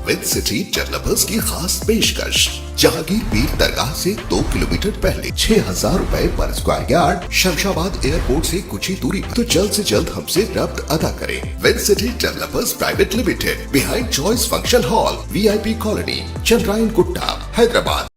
With city developers की खास पेशकश। जहांगीर पीर दरगाह से 2 किलोमीटर पहले 6,000 रुपए पर स्क्वायर यार्ड, शमशाबाद एयरपोर्ट से कुछ ही दूरी पर। तो जल्द से जल्द हमसे रब्त अदा करें। With city developers private limited, behind choice function hall, VIP colony, Chandrayan Gutta, Hyderabad.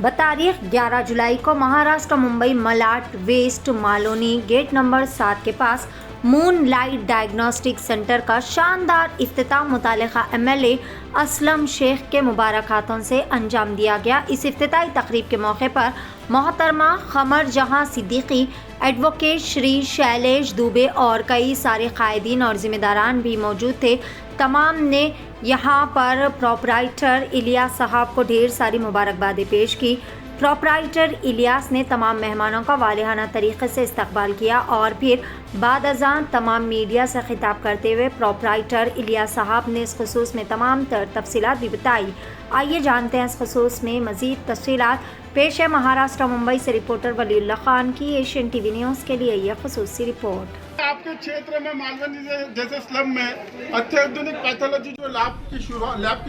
बतारीख 11 जुलाई को Maharashtra Mumbai Malad west Malvani gate number 7 के पास मून लाइट डायग्नोस्टिक सेंटर का शानदार इफ्तिताह मुतालिका MLA असलम शेख के मुबारक हाथों से अंजाम दिया गया। इस इफ्तिताही तकरीब के मौके पर मोहतरमा खमर जहां सिद्दीकी, एडवोकेट श्री शैलेश दुबे और कई सारे कायदीन और जिम्मेदारान भी मौजूद थे। तमाम ने यहाँ पर प्रोपराइटर इलियास साहब को ढेर सारी मुबारकबादें पेश की। प्रोपराइटर इलियास ने तमाम मेहमानों का वालिहाना तरीके से इस्तकबाल किया और फिर बाद अज़ान तमाम मीडिया से खिताब करते हुए प्रोपराइटर इलियास साहब ने इस खुसूस में तमाम तफसीलात भी बताई। आइए जानते हैं इस खुसूस में मज़ीद तफसीलात। पेश है महाराष्ट्र मुंबई से रिपोर्टर वलीउल्लाह खान की एशियन TV न्यूज़ के लिए यह खुसूसी रिपोर्ट। आपके क्षेत्र में मालवनी जैसे स्लम में अत्याधुनिक पैथोलॉजी जो लैब की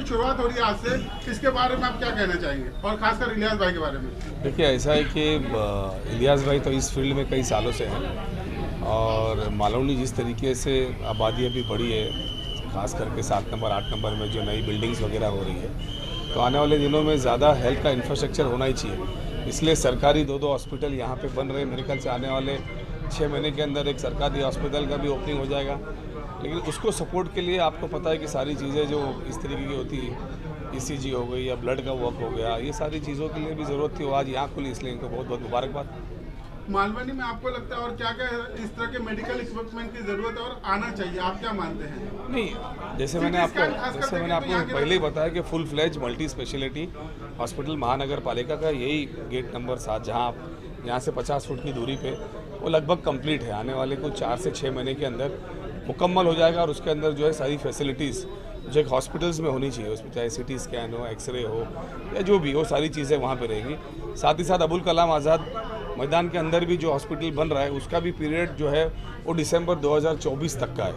शुरुआत हो रही है आज से, इसके बारे में आप क्या कहना चाहेंगे और खासकर इलियास भाई के बारे में? देखिए, ऐसा है कि इलियास भाई तो इस फील्ड में कई सालों से हैं और मालवनी जिस तरीके से आबादी अभी बढ़ी है, खास करके 7 नंबर 8 नंबर में जो नई बिल्डिंग्स वगैरह हो रही है, तो आने वाले दिनों में ज़्यादा हेल्थ का इंफ्रास्ट्रक्चर होना ही चाहिए। इसलिए सरकारी 2 हॉस्पिटल यहाँ पे बन रहे हैं। मेरे ख्याल से आने वाले 6 महीने के अंदर एक सरकारी हॉस्पिटल का भी ओपनिंग हो जाएगा। लेकिन उसको सपोर्ट के लिए आपको पता है कि सारी चीज़ें जो इस तरीके की होती है, ECG हो गई या ब्लड का वर्क हो गया, ये सारी चीज़ों के लिए भी ज़रूरत थी। वो आज यहाँ खुली, इसलिए इनको बहुत बहुत मुबारकबाद। मालवनी में आपको लगता है और क्या क्या इस तरह के मेडिकल इक्विपमेंट की ज़रूरत है और आना चाहिए, आप क्या मानते हैं? नहीं, जैसे मैंने आपको पहले ही बताया कि full fledge multi specialty hospital महानगर पालिका का यही गेट नंबर 7, जहाँ आप यहाँ से 50 फुट की दूरी पे, वो लगभग कंप्लीट है। आने वाले कुछ 4 से 6 महीने के अंदर मुकम्मल हो जाएगा और उसके अंदर जो है सारी फैसिलिटीज़ जो एक हॉस्पिटल्स में होनी चाहिए, उसमें चाहे CT स्कैन हो, एक्सरे हो या जो भी हो, सारी चीज़ें वहाँ पे रहेंगी। साथ ही साथ अबुल कलाम आज़ाद मैदान के अंदर भी जो हॉस्पिटल बन रहा है, उसका भी पीरियड जो है वो दिसंबर 2024 तक का है,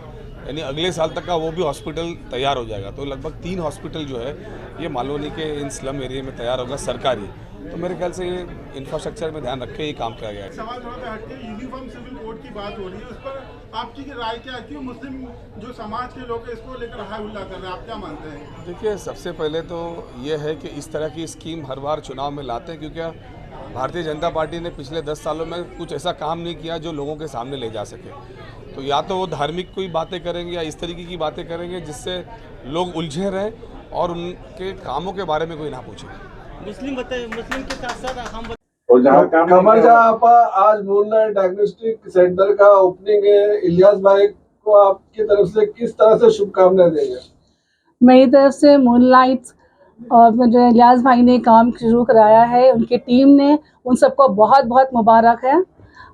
यानी अगले साल तक का वो भी हॉस्पिटल तैयार हो जाएगा। तो लगभग 3 हॉस्पिटल जो है ये मालवनी के इन स्लम एरिया में तैयार होगा सरकारी। तो मेरे ख्याल से ये इंफ्रास्ट्रक्चर में ध्यान रख के ही काम किया गया है। सवाल थोड़ा सा हटके यूनिफॉर्म सिविल कोड की बात हो रही है, उस पर आपकी राय क्या है? क्यों मुस्लिम जो समाज के लोग हैं इसको लेकर हाई हुल्ला कर रहे हैं, आप क्या मानते हैं? देखिए, सबसे पहले तो ये है कि इस तरह की स्कीम हर बार चुनाव में लाते हैं, क्योंकि भारतीय जनता पार्टी ने पिछले 10 सालों में कुछ ऐसा काम नहीं किया जो लोगों के सामने ले जा सके। तो या तो वो धार्मिक कोई बातें करेंगे या इस तरीके की बातें करेंगे जिससे लोग उलझे रहें और उनके कामों के बारे में कोई ना पूछे। मुस्लिम के साथ साथ हम खबर जहाँ आप आज मूनलाइट डायग्नोस्टिक सेंटर का ओपनिंग है, इलियास भाई को आपकी तरफ से किस तरह से शुभकामनाएं देंगे? मेरी तरफ से मूनलाइट और जो इलियास भाई ने काम शुरू कराया है, उनकी टीम ने, उन सबको बहुत बहुत मुबारक है।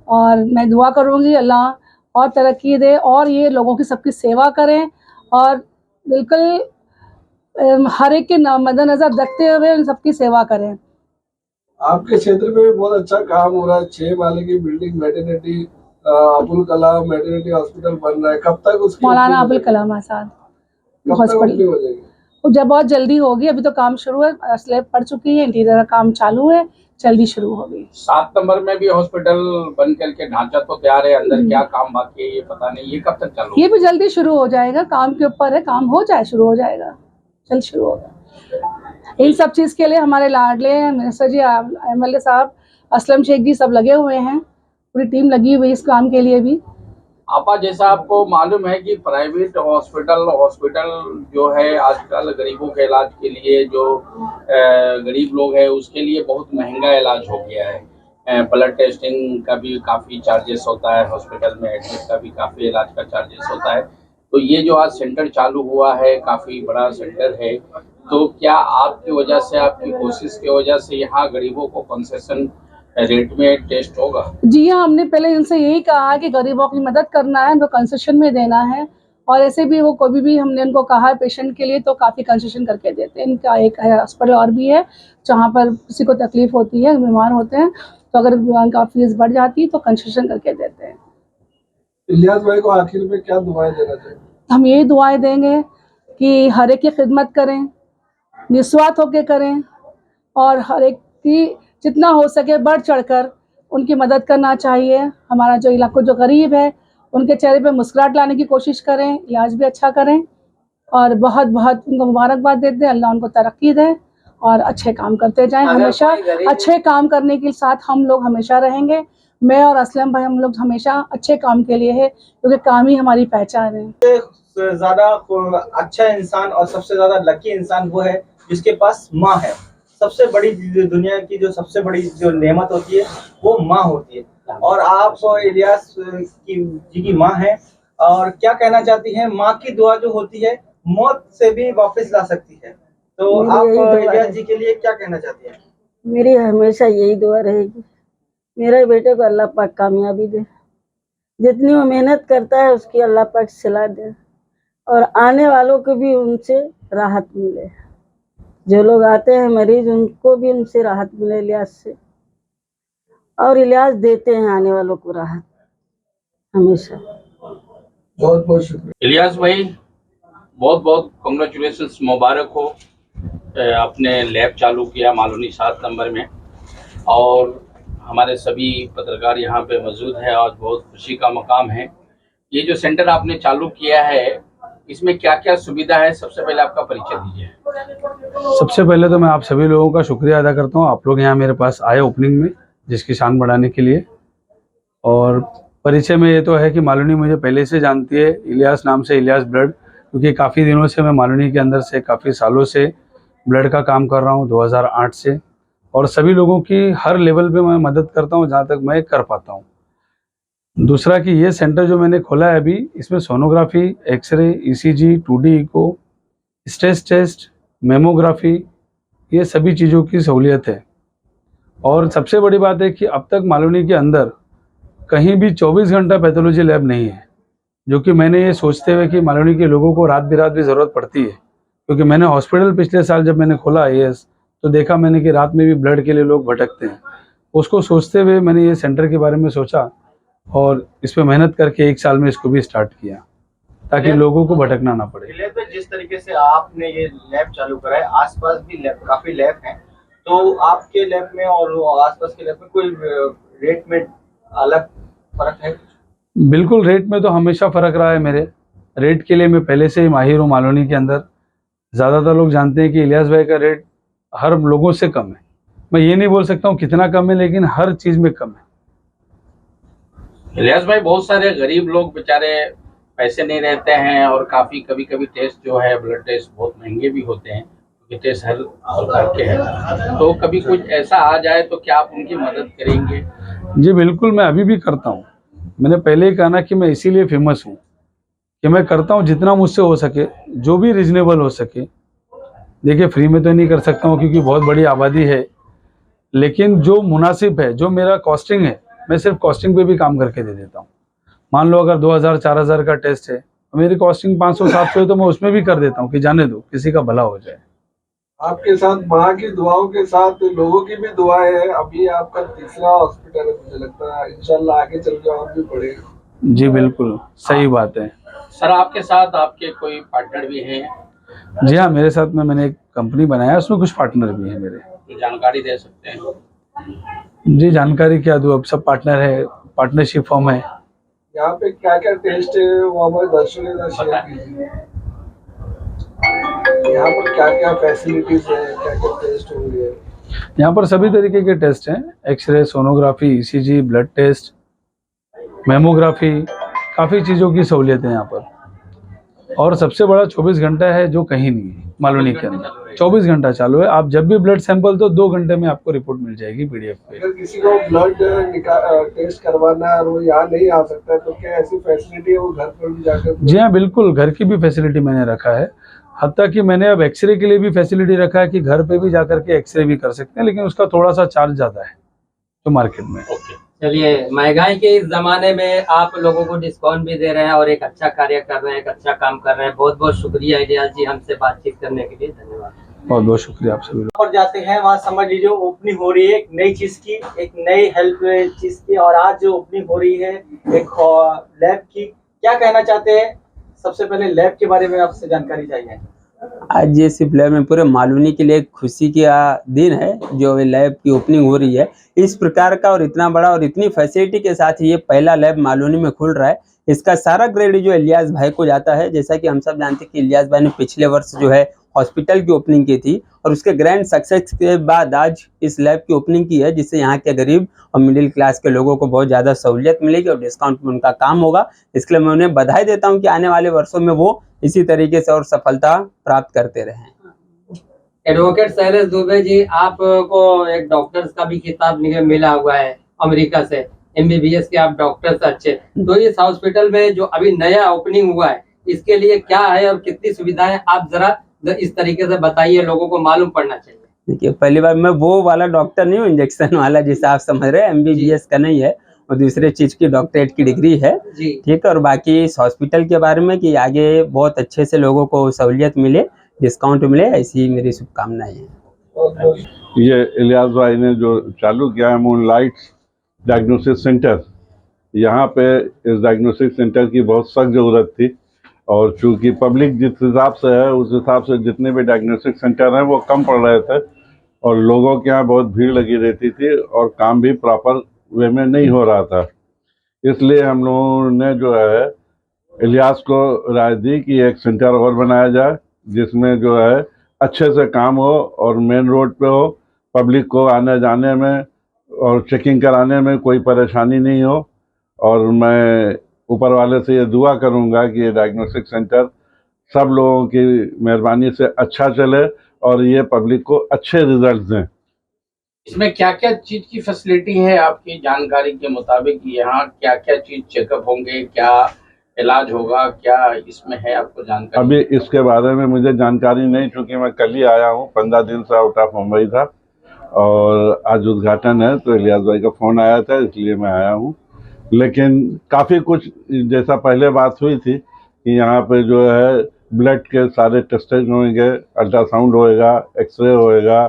और मैं दुआ करूँगी अल्लाह और तरक्की दे और ये लोगों की सबकी सेवा करें और बिल्कुल हर एक के मद्देनज़र रखते हुए उन सबकी सेवा करें। आपके क्षेत्र में भी बहुत अच्छा काम हो रहा है। 6 माले की building maternity, Abul Kalam maternity hospital बन रहा है। कब तक उसकी मौलाना अबुल कलाम आज़ाद हॉस्पिटल हो जाएगी? जब बहुत जल्दी होगी, अभी तो काम शुरू है, स्लैब पड़ चुकी है, इंटीरियर का काम चालू है, जल्दी शुरू होगी। 7 नंबर में भी हॉस्पिटल बन करके ढांचा तो तैयार है, अंदर क्या काम बाकी है ये पता नहीं, ये कब तक चालू? ये भी जल्दी शुरू हो जाएगा, काम के ऊपर है, काम हो जाए, शुरू हो जाएगा, जल्द शुरू होगा। इन सब चीज़ के लिए हमारे लाडले मिनिस्टर जी, MLA साहब असलम शेख जी सब लगे हुए हैं, पूरी टीम लगी हुई इस काम के लिए भी। आपा, जैसा आपको मालूम है कि प्राइवेट हॉस्पिटल जो है आजकल गरीबों के इलाज के लिए, जो गरीब लोग हैं उसके लिए बहुत महंगा इलाज हो गया है। ब्लड टेस्टिंग का भी काफ़ी चार्जेस होता है, हॉस्पिटल में एडमिट का भी काफ़ी इलाज का चार्जेस होता है। तो ये जो आज सेंटर चालू हुआ है, काफ़ी बड़ा सेंटर है, तो क्या आपकी वजह से, आपकी कोशिश की वजह से यहाँ गरीबों को कंसेशन रेट में टेस्ट होगा? जी हाँ, हमने पहले इनसे यही कहा कि गरीबों की मदद करना है, उनको कंसेशन में देना है। और ऐसे भी वो कभी भी हमने उनको कहा है पेशेंट के लिए तो काफ़ी कंसेशन करके देते हैं। इनका एक हॉस्पिटल और भी है जहाँ पर किसी को तकलीफ़ होती है, बीमार होते हैं, तो अगर उनका फीस बढ़ जाती है तो कंसेशन करके देते हैं। इलियास भाई को आखिर में क्या दुआएं देना चाहिए? हम यही दुआएं देंगे कि हर एक की खिदमत करें, निस्वार्थ होकर करें और हर एक की जितना हो सके बढ़ चढ़कर उनकी मदद करना चाहिए। हमारा जो इलाका जो गरीब है उनके चेहरे पे मुस्कुराहट लाने की कोशिश करें, इलाज भी अच्छा करें और बहुत बहुत उनको मुबारकबाद देते हैं। अल्लाह उनको तरक्की दे और अच्छे काम करते जाएं। हमेशा अच्छे काम करने के साथ हम लोग हमेशा रहेंगे। मैं और असलम भाई हम लोग हमेशा अच्छे काम के लिए है, क्योंकि काम ही हमारी पहचान है। ज्यादा अच्छा इंसान और सबसे ज्यादा लकी इंसान वो है जिसके पास माँ है। सबसे बड़ी दुनिया की जो सबसे बड़ी जो नेमत होती है वो माँ होती है, और आप इलियास जी की माँ है। और क्या कहना चाहती हैं? माँ की दुआ जो होती है मौत से भी वापस ला सकती है, तो आप इलियास जी के लिए क्या कहना चाहती हैं? मेरी हमेशा यही दुआ रहेगी, मेरे बेटे को अल्लाह पाक कामयाबी दे, जितनी वो मेहनत करता है उसकी अल्लाह पाक सिला दे और आने वालों को भी उनसे राहत मिले। जो लोग आते हैं मरीज उनको भी उनसे राहत मिले इलियास से, और इलियास देते हैं आने वालों को राहत हमेशा। बहुत बहुत शुक्रिया इलियास भाई, बहुत बहुत कॉन्ग्रेचुलेशंस, मुबारक हो। आपने लैब चालू किया मालोनी 7 नंबर में, और हमारे सभी पत्रकार यहाँ पे मौजूद हैं और बहुत खुशी का मकाम है। ये जो सेंटर आपने चालू किया है इसमें क्या क्या सुविधा है, सबसे पहले आपका परिचय दीजिए। सबसे पहले तो मैं आप सभी लोगों का शुक्रिया अदा करता हूँ, आप लोग यहाँ मेरे पास आए ओपनिंग में, जिसकी शान बढ़ाने के लिए। और परिचय में ये तो है कि मालोनी मुझे पहले से जानती है, इलियास नाम से, इलियास ब्लड, क्योंकि काफ़ी दिनों से मैं मालोनी के अंदर से, काफ़ी सालों से ब्लड का काम कर रहा हूँ, 2008 से, और सभी लोगों की हर लेवल पे मैं मदद करता हूँ जहाँ तक मैं कर पाता हूँ। दूसरा कि ये सेंटर जो मैंने खोला है अभी, इसमें sonography, x-ray, ECG, 2D echo, stress test, mammography, ये सभी चीज़ों की सहूलियत है। और सबसे बड़ी बात है कि अब तक मालोनी के अंदर कहीं भी 24 घंटा पैथोलॉजी लैब नहीं है, जो कि मैंने ये सोचते हुए कि मालोनी के लोगों को रात बिरात भी ज़रूरत पड़ती है, क्योंकि मैंने हॉस्पिटल पिछले साल जब मैंने खोला IAS तो देखा मैंने कि रात में भी ब्लड के लिए लोग भटकते हैं। उसको सोचते हुए मैंने ये सेंटर के बारे में सोचा और इस पर मेहनत करके 1 साल में इसको भी स्टार्ट किया, ताकि लोगों को भटकना ना पड़े। तो जिस तरीके से आपने ये लैब चालू करा है, आसपास भी लैब, काफी लैब हैं, तो आपके लैब में और आसपास के लैब में कोई रेट में अलग फर्क है? बिल्कुल, रेट में तो हमेशा फ़र्क रहा है। मेरे रेट के लिए मैं पहले से ही माहिर हूँ मालोनी के अंदर। ज़्यादातर लोग जानते हैं कि इलियास भाई का रेट हर लोगों से कम है। मैं ये नहीं बोल सकता हूँ कितना कम है, लेकिन हर चीज़ में कम है। इलियास भाई, बहुत सारे गरीब लोग बेचारे पैसे नहीं रहते हैं, और काफ़ी कभी कभी टेस्ट जो है ब्लड टेस्ट बहुत महंगे भी होते हैं, क्योंकि टेस्ट हर प्रकार के हैं। तो कभी कुछ ऐसा आ जाए तो क्या आप उनकी मदद करेंगे? जी बिल्कुल, मैं अभी भी करता हूँ। मैंने पहले ही कहा ना कि मैं इसीलिए फेमस हूँ कि मैं करता हूँ जितना मुझसे हो सके, जो भी रिजनेबल हो सके। देखिए, फ्री में तो नहीं कर सकता हूँ क्योंकि बहुत बड़ी आबादी है, लेकिन जो मुनासिब है, जो मेरा कॉस्टिंग है, मैं सिर्फ कॉस्टिंग पे भी काम करके दे देता हूँ। मान लो अगर 2000-4000 का टेस्ट है, मेरी कॉस्टिंग 500-700 है, तो मैं उसमें भी कर देता हूँ कि जाने दो, किसी का भला हो जाए। आपके साथ माँ की दुआओं के साथ लोगों की भी दुआएं हैं। अभी आपका 3रा हॉस्पिटल है, मुझे लगता है इंशाल्लाह आगे चल के और भी बढ़ेगा। जी बिल्कुल, सही बात है। सर, आपके साथ आपके कोई पार्टनर भी हैं? जी हाँ, मेरे साथ में मैंने एक कंपनी बनाया है, उसमें कुछ पार्टनर भी हैं मेरे। तो जानकारी दे सकते हैं? जी, जानकारी क्या दूँ, अब सब पार्टनर है, पार्टनरशिप फॉर्म है। यहाँ पे क्या क्या टेस्ट है वो हमारे दर्शकों के साथ शेयर कीजिए। यहाँ पर क्या क्या फैसिलिटीज है, क्या क्या टेस्ट होंगे? यहाँ पर सभी तरीके के टेस्ट हैं, x-ray, sonography, ECG, blood test, mammography, काफ़ी चीज़ों की सहूलियत है यहाँ पर। और सबसे बड़ा 24 घंटा है, जो कहीं नहीं है मालोनी के अंदर। 24 घंटा चालू है। आप जब भी ब्लड सैंपल दो, 2 घंटे में आपको रिपोर्ट मिल जाएगी PDF पे। अगर किसी को ब्लड टेस्ट करवाना है और वो यहाँ नहीं आ सकता है, तो क्या ऐसी फैसिलिटी है वो घर पर भी जाकर? जी हाँ बिल्कुल, घर की भी फैसिलिटी मैंने रखा है। हत्ता कि मैंने अब एक्सरे के लिए भी फैसिलिटी रखा है कि घर पे भी जाकर के एक्सरे भी कर सकते हैं, लेकिन उसका थोड़ा सा चार्ज ज़्यादा है तो मार्केट में। चलिए, महंगाई के इस जमाने में आप लोगों को डिस्काउंट भी दे रहे हैं और एक अच्छा कार्य कर रहे हैं, एक अच्छा काम कर रहे हैं। बहुत बहुत शुक्रिया इलियास जी, हमसे बातचीत करने के लिए। धन्यवाद। बहुत बहुत शुक्रिया आप सभी। और जाते हैं वहाँ समझ लीजिए ओपनिंग हो रही है एक नई चीज की, एक नई हेल्प चीज की, और आज जो ओपनिंग हो रही है एक लैब की, क्या कहना चाहते हैं? सबसे पहले लैब के बारे में आपसे जानकारी चाहिए। आज ये सिर्फ लैब में पूरे मालूनी के लिए एक खुशी का दिन है जो लैब की ओपनिंग हो रही है। इस प्रकार का और इतना बड़ा और इतनी फैसिलिटी के साथ ये पहला लैब मालूनी में खुल रहा है। इसका सारा क्रेडिट जो इलियास भाई को जाता है। जैसा कि हम सब जानते हैं कि इलियास भाई ने पिछले वर्ष जो है हॉस्पिटल की ओपनिंग की थी और उसके ग्रैंड सक्सेस के बाद आज इस लैब की ओपनिंग की है, जिससे यहाँ के गरीब और मिडिल क्लास के लोगों को बहुत ज़्यादा सहूलियत मिलेगी और डिस्काउंट में उनका काम होगा। इसके लिए मैं उन्हें बधाई देता हूँ कि आने वाले वर्षों में वो इसी तरीके से और सफलता प्राप्त करते रहें। एडवोकेट शैलेश दुबे जी, आपको एक डॉक्टर्स का भी खिताब मिला हुआ है अमेरिका से, MBBS के आप डॉक्टर्स अच्छे, तो इस हॉस्पिटल में जो अभी नया ओपनिंग हुआ है इसके लिए क्या है और कितनी सुविधाएं, आप जरा इस तरीके से बताइए, लोगों को मालूम पड़ना चाहिए। देखिए, पहली बार मैं वो वाला डॉक्टर नहीं हूँ इंजेक्शन वाला जिसे आप समझ रहे हैं, MBBS का नहीं है, और दूसरे चीज की डॉक्टरेट की डिग्री है, ठीक है। और बाकी इस हॉस्पिटल के बारे में कि आगे बहुत अच्छे से लोगों को सहूलियत मिले, डिस्काउंट मिले, ऐसी मेरी शुभकामनाएं हैं। ये इलियास भाई ने जो चालू किया है मूनलाइट डायग्नोसिस सेंटर, यहाँ पे इस डायग्नोस्टिक सेंटर की बहुत सख्त ज़रूरत थी, और चूँकि पब्लिक जिस हिसाब से है उस हिसाब से जितने भी डायग्नोस्टिक सेंटर हैं वो कम पड़ रहे थे और लोगों के यहाँ बहुत भीड़ लगी रहती थी और काम भी प्रॉपर वे में नहीं हो रहा था। इसलिए हम लोगों ने जो है इलियास को राय दी कि एक सेंटर और बनाया जाए जिसमें जो है अच्छे से काम हो और मेन रोड पे हो, पब्लिक को आने जाने में और चेकिंग कराने में कोई परेशानी नहीं हो। और मैं ऊपर वाले से ये दुआ करूंगा कि ये डायग्नोस्टिक सेंटर सब लोगों की मेहरबानी से अच्छा चले और ये पब्लिक को अच्छे रिजल्ट दें। इसमें क्या क्या चीज की फैसिलिटी है आपकी जानकारी के मुताबिक? यहाँ क्या क्या चीज चेकअप होंगे, क्या इलाज होगा, क्या इसमें है आपको जानकारी? अभी इसके बारे में मुझे जानकारी नहीं, चूँकि मैं कल ही आया हूँ, 15 दिन से आउट ऑफ मुंबई था और आज उद्घाटन है तो इलियास भाई का फ़ोन आया था इसलिए मैं आया हूँ। लेकिन काफ़ी कुछ जैसा पहले बात हुई थी कि यहाँ पे जो है ब्लड के सारे टेस्टेज होंगे, अल्ट्रासाउंड होएगा, एक्सरे होएगा,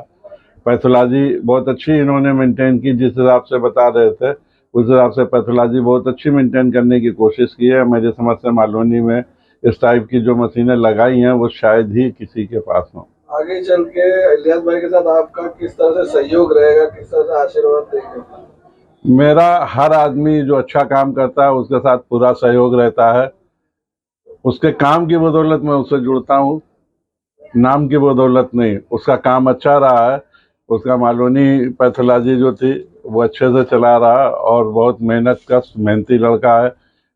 पैथोलॉजी बहुत अच्छी इन्होंने मेंटेन की, जिस हिसाब से बता रहे थे उस हिसाब से पैथोलॉजी बहुत अच्छी मेंटेन करने की कोशिश की है। मेरी समझ से मालूनी में इस टाइप की जो मशीनें लगाई हैं वो शायद ही किसी के पास हों। आगे चल के इलियास भाई के साथ आपका किस तरह से सहयोग रहेगा, किस तरह से आशीर्वाद देंगे? मेरा हर आदमी जो अच्छा काम करता है उसके साथ पूरा सहयोग रहता है। उसके काम की बदौलत मैं उससे जुड़ता हूँ, नाम की बदौलत नहीं। उसका काम अच्छा रहा है, उसका मालूनी पैथोलॉजी जो थी वो अच्छे से चला रहा और बहुत मेहनती लड़का है।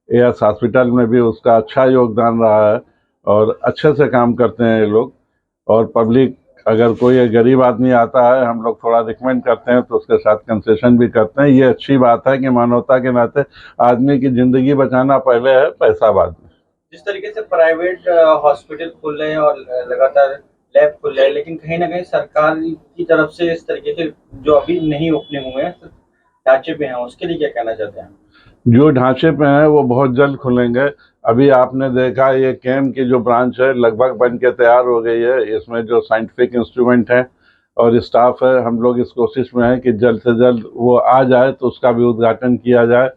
एएस हॉस्पिटल में भी उसका अच्छा योगदान रहा है और अच्छे से काम करते हैं ये लोग। और पब्लिक अगर कोई गरीब आदमी आता है, हम लोग थोड़ा रिकमेंड करते हैं तो उसके साथ कंसेशन भी करते हैं। ये अच्छी बात है कि मानवता के नाते आदमी की ज़िंदगी बचाना पहले है, पैसा बाद में। जिस तरीके से प्राइवेट हॉस्पिटल खुल रहे हैं और लगातार लैब खुल रहे हैं, लेकिन कहीं ना कहीं सरकार की तरफ से इस तरीके के जो अभी नहीं ओपनिंग हुए हैं ढांचे पे हैं, उसके लिए क्या कहना चाहते हैं? जो ढांचे पे हैं वो बहुत जल्द खुलेंगे। अभी आपने देखा ये केम की जो ब्रांच है लगभग बन के तैयार हो गई है। इसमें जो साइंटिफिक इंस्ट्रूमेंट है और स्टाफ है, हम लोग इस कोशिश में हैं कि जल्द से जल्द वो आ जाए तो उसका भी उद्घाटन किया जाए।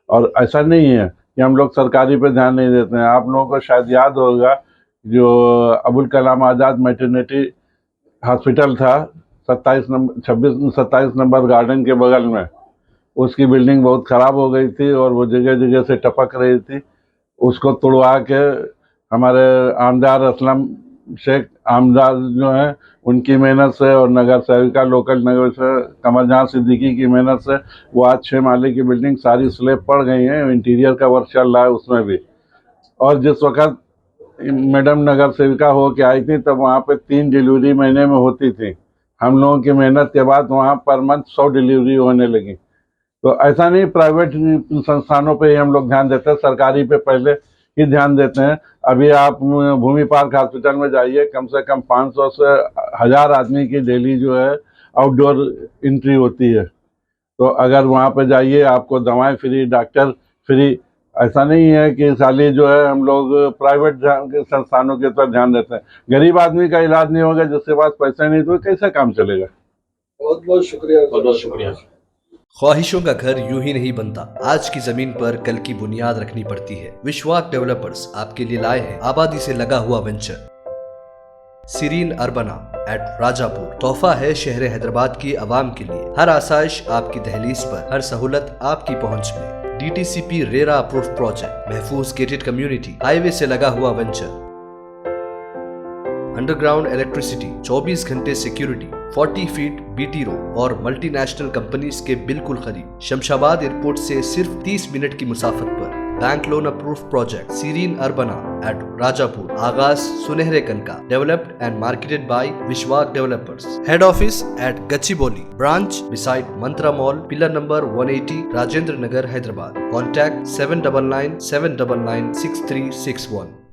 और ऐसा नहीं है कि हम लोग सरकारी पे ध्यान नहीं देते हैं। आप लोगों को शायद याद होगा जो अबुल कलाम आज़ाद मैटरनिटी हॉस्पिटल था 27 नंबर गार्डन के बगल में, उसकी बिल्डिंग बहुत ख़राब हो गई थी और वो जगह जगह से टपक रही थी। उसको तुड़वा के हमारे आमदार असलम शेख आमदार जो हैं उनकी मेहनत से और नगर सेविका लोकल नगर से कमरजहां सिद्दीकी की मेहनत से वो आज 6 माले की बिल्डिंग सारी स्लैब पड़ गई हैं। इंटीरियर का वर्क चल रहा है उसमें भी। और जिस वक्त मैडम नगर सेविका हो के आई थी तब वहाँ पे 3 डिलीवरी महीने में होती थी। हम लोगों की मेहनत के बाद वहाँ पर मंथ 100 डिलीवरी होने लगी। तो ऐसा नहीं प्राइवेट संस्थानों पे ही हम लोग ध्यान देते हैं, सरकारी पे पहले ही ध्यान देते हैं। अभी आप भूमि पार्क हॉस्पिटल में जाइए, कम से कम 500 से 1000 आदमी की डेली जो है आउटडोर एंट्री होती है। तो अगर वहाँ पे जाइए आपको दवाएं फ्री, डॉक्टर फ्री, ऐसा नहीं है कि खाली जो है हम लोग प्राइवेट संस्थानों के तरफ ध्यान देते हैं। गरीब आदमी का इलाज नहीं होगा, जिसके पास पैसा नहीं तो कैसे काम चलेगा। बहुत बहुत शुक्रिया। बहुत बहुत शुक्रिया। ख्वाहिशों का घर यूं ही नहीं बनता, आज की जमीन पर कल की बुनियाद रखनी पड़ती है। विश्वास डेवलपर्स आपके लिए लाए हैं आबादी से लगा हुआ venture serine Urbana at Rajapur. तोहफा है शहर हैदराबाद की आवाम के लिए। हर आसाइश आपकी दहलीज पर, हर सहूलत आपकी पहुंच में। DTCP रेरा अप्रूव प्रोजेक्ट, महफूज गेटेड कम्युनिटी, हाईवे से लगा हुआ वेंचर, अंडरग्राउंड इलेक्ट्रिसिटी, 24 घंटे सिक्योरिटी, 40 फीट BT रोड और मल्टीनेशनल कंपनीज के बिल्कुल करीब। शमशाबाद एयरपोर्ट से सिर्फ 30 मिनट की मुसाफत पर। Bank loan approve project serene Urbana at Rajapur. आगाज सुनहरे कनका, developed and marketed by Vishwas developers. Head office at Gachibowli, branch beside Mantra mall, pillar number 180, Rajendra Nagar, Hyderabad. Contact 799 799 6361।